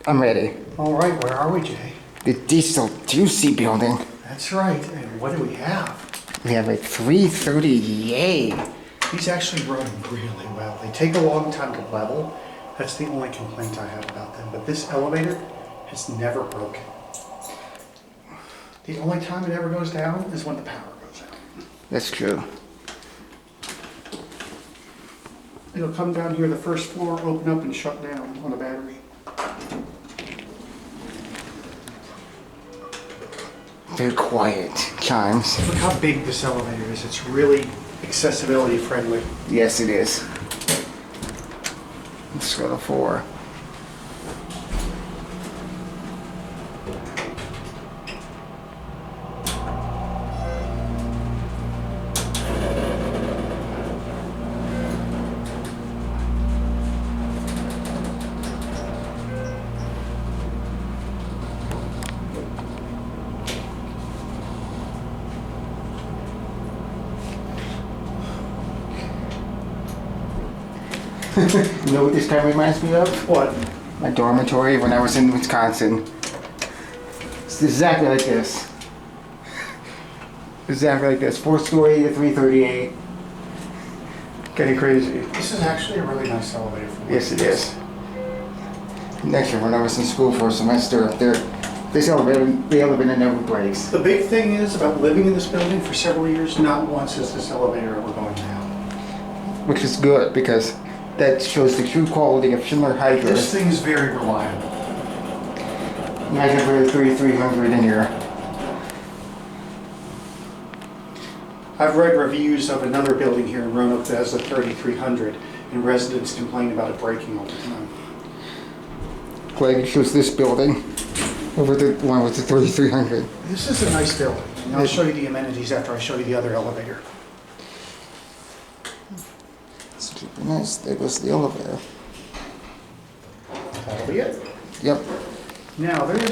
I'm ready. All right, where are we, Jay? The Dieselducy building. That's right. And what do we have? We have a 330A. These actually run really well. They take a long time to level. That's the only complaint I have about them. But this elevator has never broken. The only time it ever goes down is when the power goes out. That's true. It'll come down here, the first floor, open up and shut down on a battery. Very quiet chimes. Look how big this elevator is. It's really accessibility friendly. Yes, it is. Let's go to 4. You know what this kind of reminds me of? What? My dormitory when I was in Wisconsin. It's exactly like this. Exactly like this. 4-story to 338. Getting crazy. This is actually a really nice elevator for me. Yes, it is. Next year, when I was in school for a semester, this elevator, the elevator never breaks. The big thing is about living in this building for several years, not once has this elevator ever going down. Which is good because that shows the true quality of Schindler This hydros. thing is very reliable. Imagine for the 3300 in here. I've read reviews of another building here in Roanoke that has a 3300, and residents complain about it breaking all the time. Glad it shows this building over the one with the 3300. This is a nice building, and I'll show you the amenities after I show you the other elevator. It's super nice. There goes the elevator. That'll be it. Yep. Now, there is